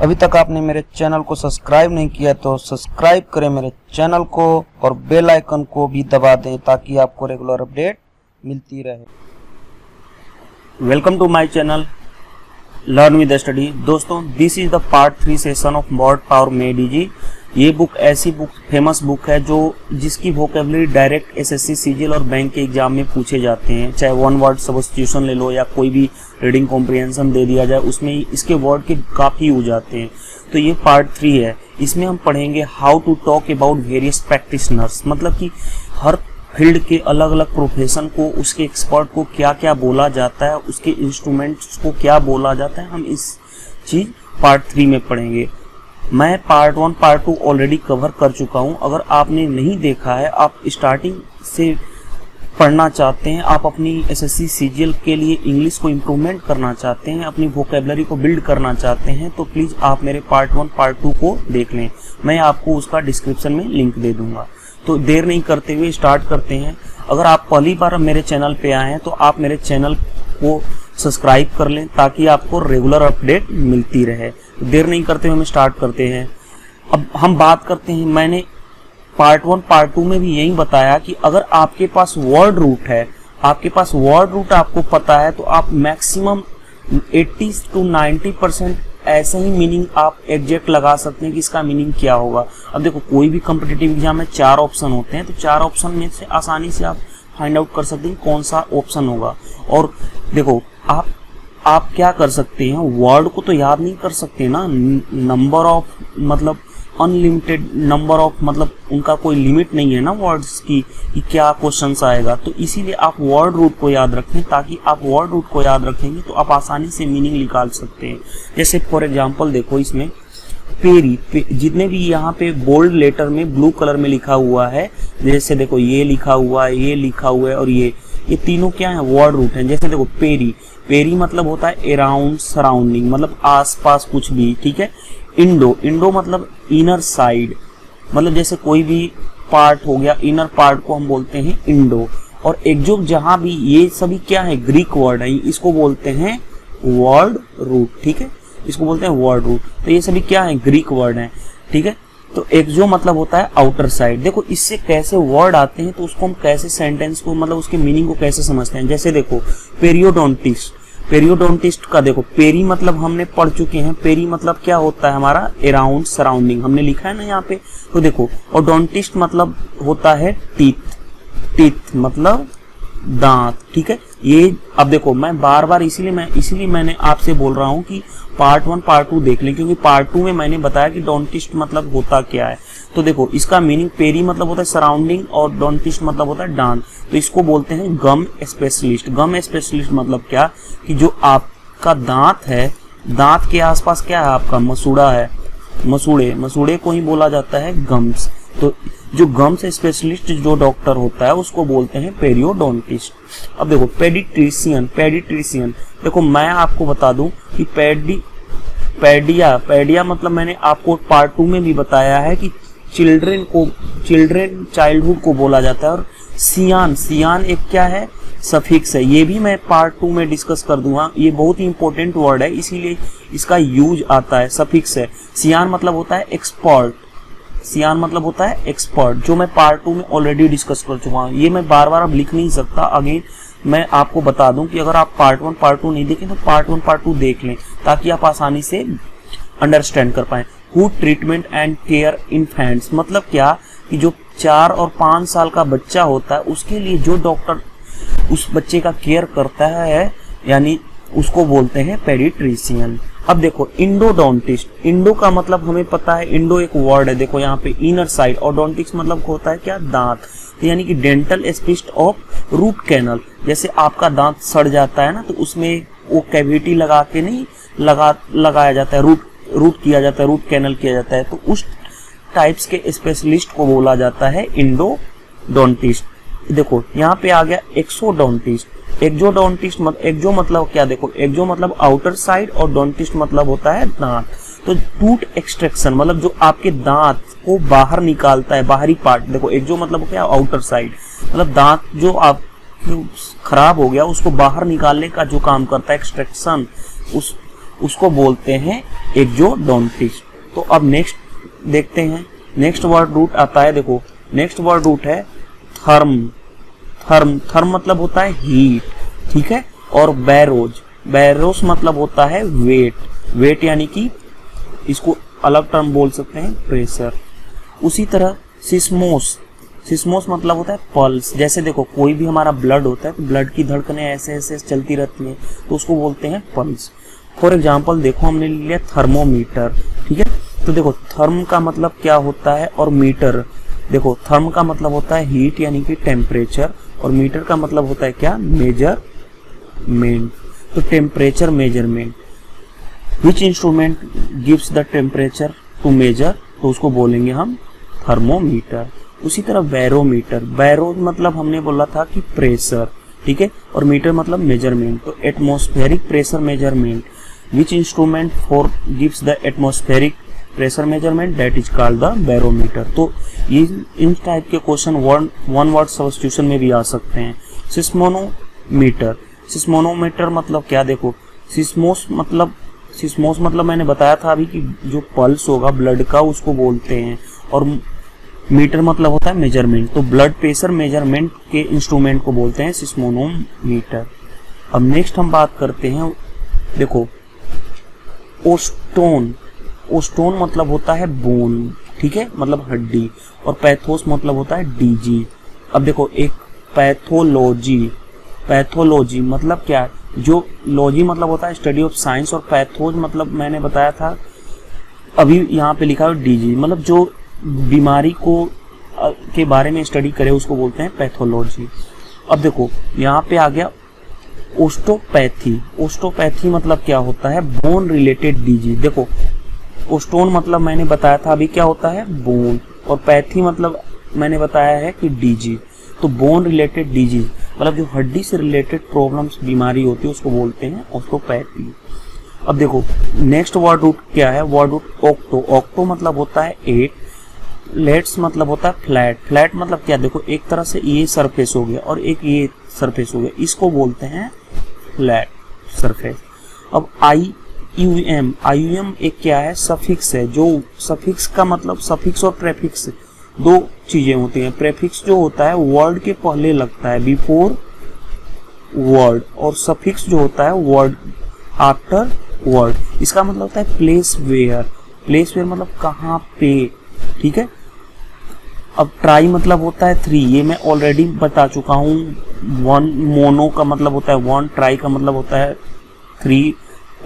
अभी तक आपने मेरे चैनल को सब्सक्राइब नहीं किया तो सब्सक्राइब करें मेरे चैनल को और बेल आइकन को भी दबा दें ताकि आपको रेगुलर अपडेट मिलती रहे। Welcome to my channel learn with study. दोस्तों, this is the part 3 session of word power made easy. ये बुक ऐसी फेमस बुक है जिसकी वोकेबलरी डायरेक्ट एसएससी सीजीएल और बैंक के एग्जाम में पूछे जाते हैं। चाहे वन वर्ड सब्स्टिट्यूशन ले लो या कोई भी रीडिंग कॉम्प्रिहेंशन दे दिया जाए, उसमें इसके वर्ड के काफ़ी यूज आते हैं। तो ये पार्ट 3 है। इसमें हम पढ़ेंगे how to talk about various practitioners, मतलब कि हर फील्ड के अलग अलग प्रोफेशन को, उसके एक्सपर्ट को क्या क्या बोला जाता है, उसके इंस्ट्रूमेंट्स को क्या बोला जाता है, हम इस चीज़ पार्ट 3 में पढ़ेंगे। मैं पार्ट 1 पार्ट 2 ऑलरेडी कवर कर चुका हूं। अगर आपने नहीं देखा है, आप स्टार्टिंग से पढ़ना चाहते हैं, आप अपनी एसएससी सीजीएल के लिए इंग्लिश को इम्प्रूवमेंट करना चाहते हैं, अपनी वोकेबलरी को बिल्ड करना चाहते हैं, तो प्लीज़ आप मेरे पार्ट 1 पार्ट 2 को देख लें। मैं आपको उसका डिस्क्रिप्शन में लिंक दे दूंगा। तो देर नहीं करते हुए स्टार्ट करते हैं। अगर आप पहली बार मेरे चैनल पे आए हैं तो आप मेरे चैनल को सब्सक्राइब कर लें ताकि आपको रेगुलर अपडेट मिलती रहे। तो देर नहीं करते हुए हम स्टार्ट करते हैं। अब हम बात करते हैं, मैंने पार्ट 1 पार्ट 2 में भी यही बताया कि अगर आपके पास वर्ड रूट है, आपके पास वर्ड रूट आपको पता है, तो आप मैक्सिमम 80 to 90% ऐसे ही मीनिंग आप एग्जैक्ट लगा सकते हैं कि इसका मीनिंग क्या होगा। अब देखो, कोई भी कॉम्पिटिटिव एग्जाम में 4 ऑप्शन होते हैं, तो 4 ऑप्शन में से आसानी से आप फाइंड आउट कर सकते हैं कौन सा ऑप्शन होगा। और देखो, आप क्या कर सकते हैं, वर्ड को तो याद नहीं कर सकते ना, नंबर ऑफ मतलब अनलिमिटेड नंबर ऑफ, मतलब उनका कोई लिमिट नहीं है ना वर्ड्स की कि क्या क्वेश्चंस आएगा। तो इसीलिए आप वर्ड रूट को याद रखें, ताकि आप वर्ड रूट को याद रखेंगे तो आप आसानी से मीनिंग निकाल सकते हैं। जैसे फॉर एग्जांपल देखो, इसमें पेरी जितने भी यहाँ पे बोल्ड लेटर में ब्लू कलर में लिखा हुआ है, जैसे देखो ये लिखा हुआ है, ये लिखा हुआ है और ये तीनों क्या है, वर्ड रूट हैं। जैसे देखो पेरी मतलब होता है अराउंड, सराउंडिंग, मतलब आसपास कुछ भी, ठीक है। इंडो मतलब इनर साइड, मतलब जैसे कोई भी पार्ट हो गया, इनर पार्ट को हम बोलते हैं इंडो। और एक्सोक जहां भी, ये सभी क्या है, ग्रीक वर्ड है, इसको बोलते हैं वर्ड रूट, ठीक है, इसको बोलते हैं वर्ड रूट। तो ये सभी क्या है, ग्रीक वर्ड है, ठीक है। तो एक्सो मतलब होता है आउटर साइड। देखो, इससे कैसे वर्ड आते हैं तो उसको हम कैसे सेंटेंस को, मतलब उसके मीनिंग को कैसे समझते हैं। जैसे देखो, पेरियोडोंटिस्ट का देखो, पेरी मतलब हमने पढ़ चुके हैं, पेरी मतलब क्या होता है हमारा, अराउंड, सराउंडिंग, हमने लिखा है ना यहाँ पे। तो देखो, और डोंटिस्ट मतलब होता है टीथ मतलब दांत, ठीक है। ये अब देखो, मैं बार बार इसीलिए मैंने आपसे बोल रहा हूँ कि पार्ट 1 पार्ट 2 देख लें, क्योंकि पार्ट 2 में मैंने बताया कि डोंटिस्ट मतलब होता क्या है। तो देखो, इसका मीनिंग पेरी मतलब होता है सराउंडिंग और डोंटिस्ट मतलब होता है दांत। तो इसको बोलते हैं गम स्पेशलिस्ट। गम स्पेशलिस्ट मतलब क्या, कि जो आपका दांत है, दांत के आसपास क्या है आपका, मसूड़ा है, मसूड़े को ही बोला जाता है गम्स। तो जो गम्स स्पेशलिस्ट जो डॉक्टर होता है उसको बोलते हैं पेरियोडोंटिस्ट। अब देखो, पेडिट्रिशियन देखो, मैं आपको बता दूं कि पैडिया मतलब मैंने आपको पार्ट 2 में भी बताया है कि चाइल्डहुड को बोला जाता है। और सियान एक क्या है, सफिक्स है, ये भी मैं पार्ट 2 में डिस्कस कर दूंगा। ये बहुत ही इंपॉर्टेंट वर्ड है, इसीलिए इसका यूज आता है, सफिक्स है। सियान मतलब होता है एक्सपर्ट, जो मैं पार्ट 2 में ऑलरेडी डिस्कस कर चुका हूँ। ये मैं बार बार अब लिख नहीं सकता। अगेन मैं आपको बता दूं कि अगर आप पार्ट 1 पार्ट 2 नहीं देखें तो पार्ट 1 पार्ट 2 देख लें, ताकि आप आसानी से अंडरस्टैंड कर पाएं। Food treatment and care infants मतलब क्या, कि जो 4 और 5 साल का बच्चा होता है उसके लिए जो डॉक्टर उस बच्चे का केयर करता है, यानी उसको बोलते हैं पेडिट्रिशियन। अब देखो, इंडोडोंटिस्ट, इंडो का मतलब हमें पता है, इंडो एक वर्ड है, देखो यहाँ पे इनर साइड, और डोंटिस्ट मतलब होता है क्या, दांत। तो यानी कि dental specialist of root canal. जैसे आपका दांत सड़ जाता है ना, तो उसमें वो कैविटी लगा के नहीं लगाया जाता है, रूट किया जाता है, रूट कैनल किया जाता है, तो उस टाइप्स के स्पेशलिस्ट को बोला जाता है इंडोडोंटिस्ट। देखो, यहाँ पे आ गया एक्सोडोंटिस्ट। एक्सो मतलब क्या, देखो, एक्सो मतलब आउटर साइड और डोंटिस्ट मतलब होता है दांत। तो टूथ एक्सट्रैक्शन मतलब जो आपके दांत को बाहर निकालता है, बाहरी पार्ट। देखो, एक्सो मतलब क्या, आउटर साइड, मतलब दांत जो आप खराब हो गया उसको बाहर निकालने का जो काम करता है, एक्सट्रैक्शन, उसको बोलते हैं एक्सोडोंटिस्ट। तो अब नेक्स्ट देखते हैं, नेक्स्ट वर्ड रूट आता है, देखो नेक्स्ट वर्ड रूट है थर्म। थर्म मतलब होता है हीट, ठीक है। और बैरोस मतलब होता है वेट यानी कि इसको अलग टर्म बोल सकते हैं प्रेशर। उसी तरह सिस्मोस मतलब होता है पल्स। जैसे देखो कोई भी हमारा ब्लड होता है तो ब्लड की धड़कनें ऐसे ऐसे चलती रहती हैं तो उसको बोलते हैं पल्स। फॉर एग्जाम्पल देखो हमने ले लिया थर्मोमीटर, ठीक है। तो देखो थर्म का मतलब क्या होता है और मीटर, देखो थर्म का मतलब होता है हीट यानी कि टेम्परेचर, और मीटर का मतलब होता है क्या, मेजरमेंट। तो temperature measurement, which instrument gives the temperature to measure, तो उसको बोलेंगे हम थर्मोमीटर। उसी तरह बैरो मतलब हमने बोला था कि प्रेशर, ठीक है, और मीटर मतलब मेजरमेंट। तो atmospheric pressure measurement, which instrument for gives the atmospheric pressure measurement, that is called the barometer. तो ये इन टाइप के क्वेश्चन वन वर्ड सब्स्टिट्यूशन में भी आ सकते हैं। सिस्मोनोमीटर मतलब क्या, देखो सिस्मोस मतलब मैंने बताया था अभी कि जो पल्स होगा ब्लड का उसको बोलते हैं, और मीटर मतलब होता है मेजरमेंट। तो ब्लड प्रेशर मेजरमेंट के इंस्ट्रूमेंट को बोलते हैं सिस्मोनोमीटर। अब नेक्स्ट हम बात करते हैं, देखो ओस्टोन मतलब होता है बोन, ठीक है, मतलब हड्डी, और पैथोस मतलब होता है डीजी। अब देखो एक पैथोलॉजी मतलब क्या, जो लॉजी मतलब होता है स्टडी ऑफ साइंस, और पैथोज मतलब मैंने बताया था अभी यहाँ पे लिखा है डीजी, मतलब जो बीमारी को के बारे में स्टडी करे उसको बोलते हैं पैथोलॉजी। अब देखो यहाँ पे आ गया ओस्टोपैथी मतलब क्या होता है, बोन रिलेटेड डिजीज। देखो ओस्टोन मतलब मैंने बताया था अभी क्या होता है, बोन, और पैथी मतलब मैंने बताया है कि डिजीज। तो बोन रिलेटेड डिजीज मतलब जो हड्डी से रिलेटेड प्रॉब्लम्स बीमारी होती है उसको बोलते हैं ओस्टोपैथी। अब देखो नेक्स्ट वर्ड रूट क्या है, वर्ड रूट ऑक्टो मतलब होता है 8, लेट्स मतलब होता है फ्लैट मतलब क्या, देखो एक तरह से ये सरफेस हो गया और एक ये सरफेस हो गया, इसको बोलते हैं फ्लैट सरफेस। अब आईयूएम एक क्या है, सफिक्स है। जो सफिक्स का मतलब, सफिक्स और प्रेफिक्स दो चीजें होती हैं। प्रेफिक्स जो होता है वर्ड के पहले लगता है, बिफोर वर्ड, और सफिक्स जो होता है वर्ड आफ्टर वर्ड। इसका मतलब होता है प्लेस वेयर मतलब कहाँ पे, ठीक है। अब ट्राई मतलब होता है 3, ये मैं ऑलरेडी बता चुका हूँ। मोनो का मतलब होता है 1, ट्राई का मतलब होता है 3,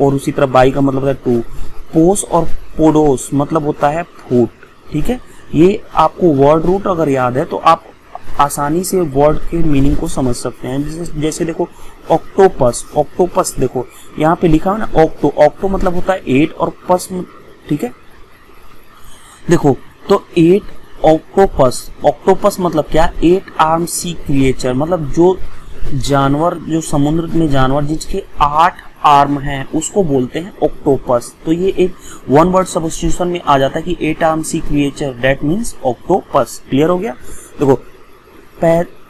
और उसी तरह बाई का मतलब होता है 2। पोस और पोडोस मतलब होता है फूट, ठीक है। ये आपको वर्ड रूट अगर याद है तो आप आसानी से वर्ड के मीनिंग को समझ सकते हैं। जैसे देखो ऑक्टोपस देखो यहाँ पे लिखा है ना, ऑक्टो मतलब होता है 8 और पस, ठीक है। देखो तो 8 ऑक्टोपस मतलब क्या, 8 आर्म सी क्रिएचर, मतलब जो जानवर, जो समुद्र में जानवर जिसके 8 आर्म हैं उसको बोलते हैं ऑक्टोपस। तो ये एक वन वर्ड सब्स्टिट्यूशन में आ जाता है कि 8 arm sea creature, that means octopus. Clear हो गया। देखो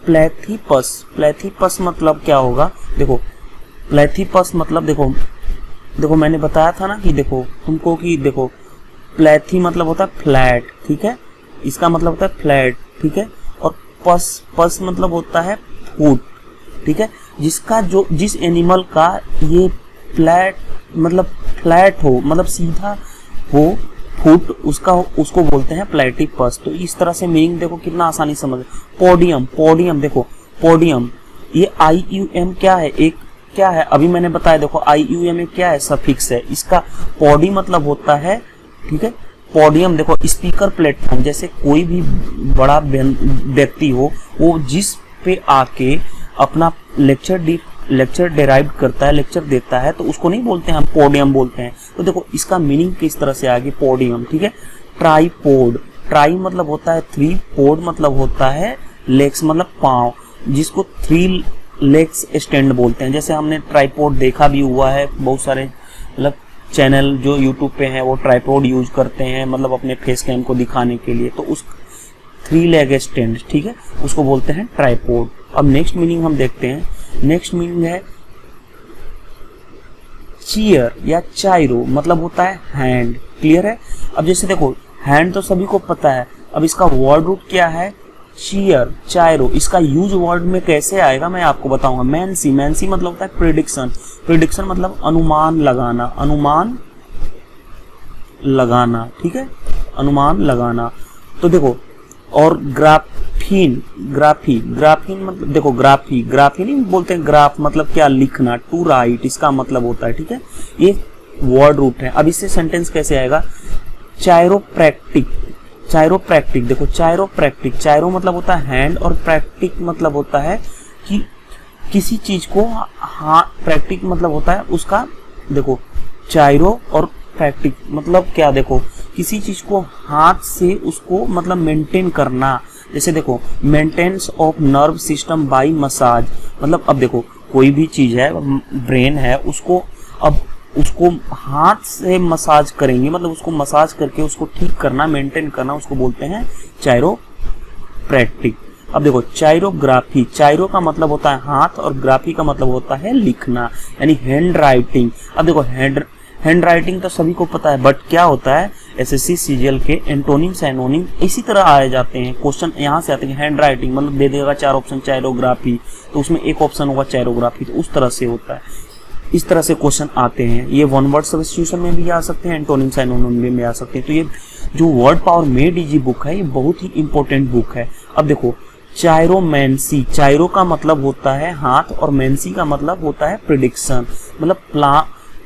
प्लेथिपस मतलब क्या होगा, देखो प्लेथिपस मतलब देखो मैंने बताया था ना कि देखो तुमको कि देखो प्लेथी मतलब होता है फ्लैट, ठीक है, इसका मतलब होता है फ्लैट, ठीक है। और पस मतलब होता है फूट, ठीक है, जिसका जो जिस एनिमल का ये फ्लैट मतलब फ्लैट हो, मतलब सीधा हो, फुट उसको बोलते हैं प्लेटिपस। तो इस तरह से मीनिंग देखो कितना आसानी समझ। पोडियम देखो पोडियम, ये IUM क्या है, एक क्या है अभी मैंने बताया, देखो IUM में क्या है, सफिक्स है। इसका पॉडी मतलब होता है, ठीक है, पोडियम देखो स्पीकर प्लेटफॉर्म, जैसे कोई भी बड़ा व्यक्ति हो वो जिस पे आके अपना लेक्चर डिराइव करता है, लेक्चर देता है, तो उसको नहीं बोलते हैं हम पोडियम बोलते हैं। तो देखो इसका मीनिंग किस तरह से आगे पोडियम, ठीक है। ट्राईपोड, ट्राई मतलब होता है 3, पोड मतलब होता है लेग्स मतलब पांव, जिसको 3 लेग्स स्टैंड बोलते हैं। जैसे हमने ट्राईपोड देखा भी हुआ है, बहुत सारे मतलब चैनल जो यूट्यूब पे हैं वो ट्राईपोड यूज करते हैं, मतलब अपने फेस कैम को दिखाने के लिए। तो उस 3 लेग स्टैंड, ठीक है, उसको बोलते हैं ट्राईपोड। अब नेक्स्ट मीनिंग हम देखते हैं। नेक्स्ट मीनिंग है चीयर या चाइरो मतलब होता है हैंड। क्लियर है। अब जैसे देखो हैंड तो सभी को पता है, अब इसका वर्ड रूट क्या है, चीयर, चाइरो। इसका यूज वर्ड में कैसे आएगा मैं आपको बताऊंगा। मैंसी, मैंसी मतलब होता है प्रेडिक्शन, प्रेडिक्शन मतलब अनुमान लगाना, अनुमान लगाना, ठीक है, अनुमान लगाना। तो देखो और ग्राफीन, ग्राफीन मतलब देखो ग्राफीन ही बोलते हैं, ग्राफ मतलब क्या, लिखना, टू राइट इसका मतलब होता है, ठीक है, ये वर्ड रूट है। अब इससे सेंटेंस कैसे आएगा, चायरोप्रैक्टिक, चायरोप्रैक्टिक, देखो चायरोप्रैक्टिक, चायरो मतलब होता है हैंड और प्रैक्टिक मतलब होता है कि किसी चीज को, हाँ प्रैक्टिक मतलब होता है उसका, देखो चायरो और प्रैक्टिक मतलब क्या, देखो किसी चीज को हाथ से उसको मतलब मेंटेन करना। जैसे देखो maintenance of nerve system by massage, मतलब अब देखो कोई भी चीज है, ब्रेन है, उसको अब उसको हाथ से मसाज करेंगे, मतलब उसको मसाज करके उसको ठीक करना, मेंटेन करना, उसको बोलते हैं चायरोप्रैक्टिक। अब देखो चायरोग्राफी, चायरो का मतलब होता है हाथ और ग्राफी का मतलब होता है लिखना, यानी हैंड राइटिंग। अब देखो हैंड राइटिंग तो सभी को पता है, बट क्या होता है एसएससी सीजीएल के एंटोनिम सैनोनिम इसी तरह आए जाते हैं क्वेश्चन, यहाँ से आते हैं। हैंड राइटिंग मतलब दे देगा 4 ऑप्शन चायरोग्राफी, तो उसमें एक ऑप्शन होगा चायरोग्राफी, तो उस तरह से होता है, इस तरह से क्वेश्चन आते हैं। ये वन वर्ड सब्स्टिट्यूशन में भी आ सकते हैं, एंटोनिम सैनोनिम में आ सकते हैं। तो ये जो word power made easy book है, ये बहुत ही इंपॉर्टेंट बुक है। अब देखो चायरोमैंसी, चायरो का मतलब होता है हाथ और मैंसी का मतलब होता है प्रिडिक्शन, मतलब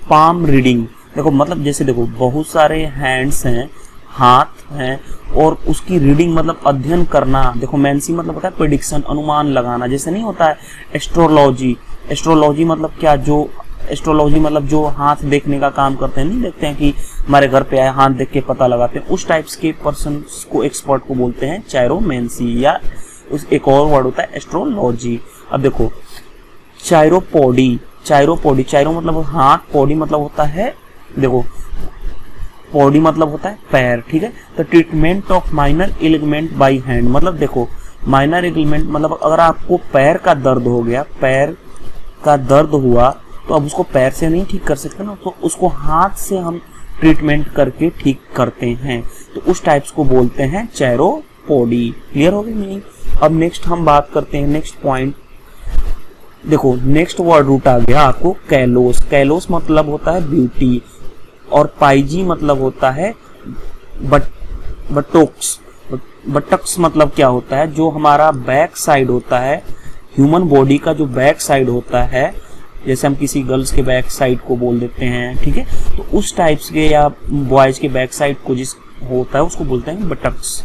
पाम रीडिंग। देखो मतलब जैसे देखो बहुत सारे हैंड्स हैं, हाथ हैं, और उसकी रीडिंग मतलब अध्ययन करना। देखो मैंसी मतलब होता है प्रिडिक्शन, अनुमान लगाना। जैसे नहीं होता है एस्ट्रोलॉजी, एस्ट्रोलॉजी मतलब क्या, जो एस्ट्रोलॉजी मतलब जो हाथ देखने का काम करते हैं, नहीं देखते हैं कि हमारे घर पे आए हाथ देख के पता लगाते हैं, उस टाइप्स के पर्सन को, एक्सपर्ट को बोलते हैं चायरोमैंसी, या उस एक और वर्ड होता है एस्ट्रोलॉजी। अब देखो चायरोपॉडी, चायरोपॉडी, चायरो मतलब हाथ, पॉडी मतलब होता है, देखो पॉडी मतलब होता है पैर, ठीक है। तो treatment of minor alignment by hand, मतलब देखो माइनर इलिगमेंट मतलब अगर आपको पैर का दर्द हो गया, पैर का दर्द हुआ, तो अब उसको पैर से नहीं ठीक कर सकते ना, तो उसको हाथ से हम ट्रीटमेंट करके ठीक करते हैं, तो उस टाइप्स को बोलते हैं चायरोपॉडी। क्लियर हो गई मीनिंग। अब नेक्स्ट हम बात करते हैं, नेक्स्ट पॉइंट देखो, नेक्स्ट वर्ड रूट आ गया आपको कैलोस। कैलोस मतलब होता है ब्यूटी, और पाइजी मतलब होता है बटोक्स। बटक्स मतलब क्या होता है, जो हमारा बैक साइड होता है, ह्यूमन बॉडी का जो बैक साइड होता है, जैसे हम किसी गर्ल्स के बैक साइड को बोल देते हैं, ठीक है, तो उस टाइप्स के या बॉयज के बैक साइड को जिस होता है उसको बोलते हैं बटक्स।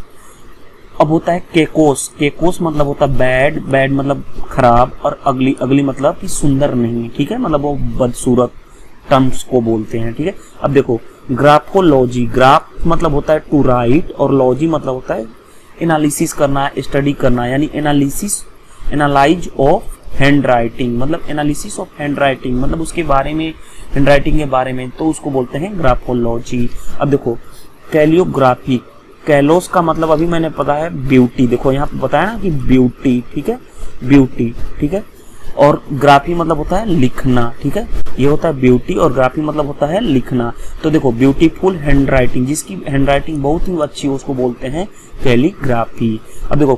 अब होता है केकोस, केकोस मतलब होता है बैड, बैड मतलब खराब, और अगली, अगली मतलब कि सुंदर नहीं, ठीक है, मतलब वो बदसूरत टर्म्स को बोलते हैं, ठीक है। अब देखो ग्राफोलॉजी, ग्राफ मतलब होता है टू राइट, और लॉजी मतलब होता है एनालिसिस करना, स्टडी करना, यानी analysis, analyse of hand writing, मतलब एनालिसिस ऑफ हैंड राइटिंग मतलब उसके बारे में, हैंड राइटिंग के बारे में, तो उसको बोलते हैं ग्राफोलॉजी। अब देखो कैलियोग्राफी, कैलोस का मतलब अभी मैंने पता है ब्यूटी, देखो यहाँ पे बताया ना कि ब्यूटी, ठीक है, ब्यूटी, ठीक है, और ग्राफी मतलब होता है लिखना, ठीक है, ये होता है ब्यूटी, और ग्राफी मतलब होता है लिखना। तो देखो ब्यूटीफुल हैंड राइटिंग, जिसकी हैंड राइटिंग बहुत ही अच्छी है उसको बोलते हैं कैलीग्राफी। अब देखो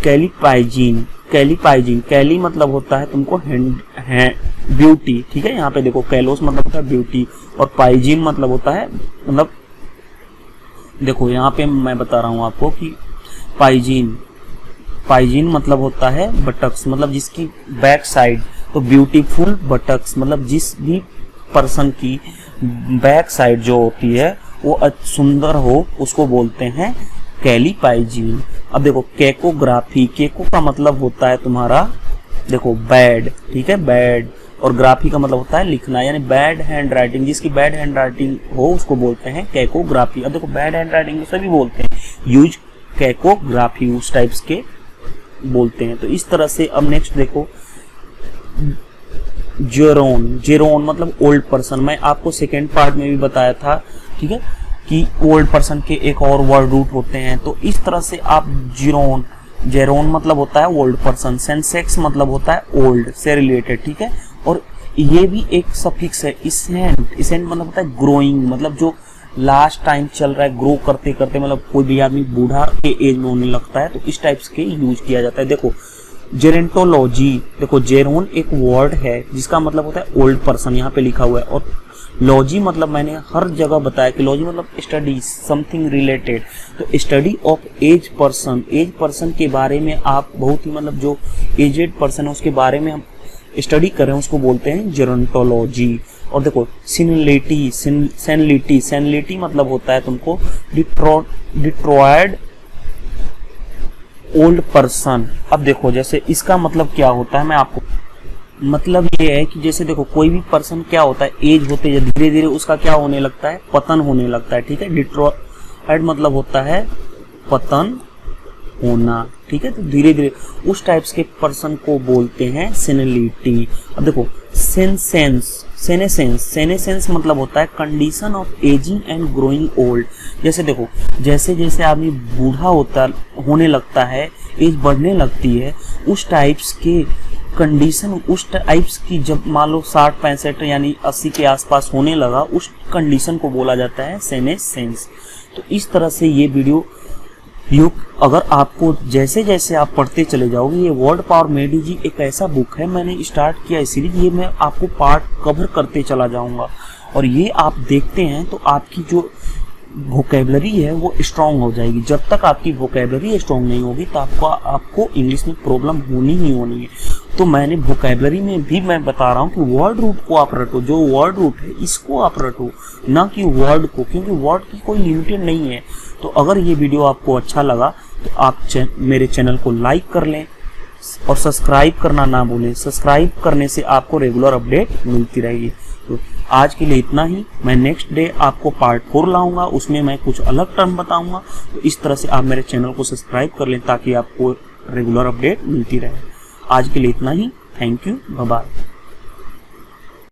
कैलीपाइजीन, कैलीपाइजीन, कैली मतलब होता है तुमको हैंड ब्यूटी, ठीक है, यहाँ पे देखो कैलोस मतलब होता है ब्यूटी, और पाइजीन मतलब होता है, मतलब देखो यहाँ पे मैं बता रहा हूँ आपको कि पाइजीन, पाइजीन मतलब होता है बटक्स, मतलब जिसकी बैक साइड, तो ब्यूटीफुल बटक्स मतलब जिस भी पर्सन की बैक साइड जो होती है वो सुंदर हो, उसको बोलते हैं कैलीपाइजीन। अब देखो केकोग्राफी, केको का मतलब होता है तुम्हारा, देखो बैड, ठीक है, बैड, और ग्राफी का मतलब होता है लिखना, यानी बैड हैंड राइटिंग, जिसकी बैड हैंड राइटिंग हो उसको बोलते हैं कैकोग्राफी। अब देखो बैड हैंड राइटिंग तो सभी बोलते हैं, यूज कैकोग्राफी उस टाइप्स के बोलते हैं। तो इस तरह से अब नेक्स्ट देखो जेरोन, जेरोन मतलब ओल्ड पर्सन, मैं आपको सेकेंड पार्ट में भी बताया था, ठीक है, कि ओल्ड पर्सन के एक और वर्ड रूट होते हैं। तो इस तरह से आप जेरोन, जेरोन मतलब होता है ओल्ड पर्सन, सेंसेक्स मतलब होता है ओल्ड से रिलेटेड, ठीक है, और ये भी एक सफिक्स है। इसेंट, इसेंट मतलब होता है ग्रोइंग, मतलब जो लास्ट टाइम चल रहा है, ग्रो करते करते, मतलब कोई भी आदमी बूढ़ा के एज में होने लगता है, तो इस टाइप्स के यूज किया जाता है। देखो जेरोंटोलॉजी, देखो जेरोन एक वर्ड है जिसका मतलब होता है ओल्ड पर्सन, यहाँ पे लिखा हुआ है। और लॉजी मतलब मैंने हर जगह बताया कि लॉजी मतलब स्टडी, समथिंग रिलेटेड। तो study of age person, age person के बारे में आप बहुत ही मतलब जो एजेड पर्सन है उसके बारे में हम स्टडी कर रहे हैं उसको बोलते हैं जेरोंटोलॉजी। और देखो सेनिलिटी, सेनिलिटी, सेनिलिटी मतलब होता है तुमको डिट्रॉयड ओल्ड पर्सन। अब देखो जैसे इसका मतलब क्या होता है, मैं आपको मतलब ये है कि जैसे देखो कोई भी पर्सन क्या होता है, एज होते हैं धीरे धीरे उसका क्या होने लगता है, पतन होने लगता है, ठीक है। डिट्रॉयड मतलब होता है पतन होना, ठीक है। तो धीरे धीरे उस टाइप्स के पर्सन को बोलते हैं सेनिलिटी। अब देखो सेनेसेंस, सेनेसेंस मतलब होता है condition of ageing and growing old. जैसे देखो जैसे जैसे आदमी बूढ़ा होने लगता है, एज बढ़ने लगती है, उस टाइप्स के कंडीशन, उस टाइप्स की जब मान लो 60-65 यानी 80 के आसपास होने लगा, उस कंडीशन को बोला जाता है सेनेसेंस। तो इस तरह से ये वीडियो अगर आपको जैसे जैसे आप पढ़ते चले जाओगे, ये वर्ड पावर मेडीजी एक ऐसा बुक है, मैंने स्टार्ट किया है सीरीज, ये मैं आपको पार्ट कवर करते चला जाऊंगा। और ये आप देखते हैं तो आपकी जो वोकैबुलरी है वो स्ट्रांग हो जाएगी। जब तक आपकी वोकैबुलरी स्ट्रांग नहीं होगी तो आपको इंग्लिश में प्रॉब्लम होनी ही होनी है। तो मैंने वोकैबुलरी में भी मैं बता रहा हूँ कि वर्ड रूट को आप रटो, जो वर्ड रूट है इसको आप रटो, ना कि वर्ड को, क्योंकि वर्ड की कोई लिमिटेड नहीं है। तो अगर ये वीडियो आपको अच्छा लगा तो आप मेरे चैनल को लाइक कर लें और सब्सक्राइब करना ना भूलें। सब्सक्राइब करने से आपको रेगुलर अपडेट मिलती रहेगी। तो आज के लिए इतना ही। मैं नेक्स्ट डे आपको पार्ट 4 लाऊंगा, उसमें मैं कुछ अलग टर्म बताऊंगा। तो इस तरह से आप मेरे चैनल को सब्सक्राइब कर लें ताकि आपको रेगुलर अपडेट मिलती रहे। आज के लिए इतना ही। Thank you, bye bye.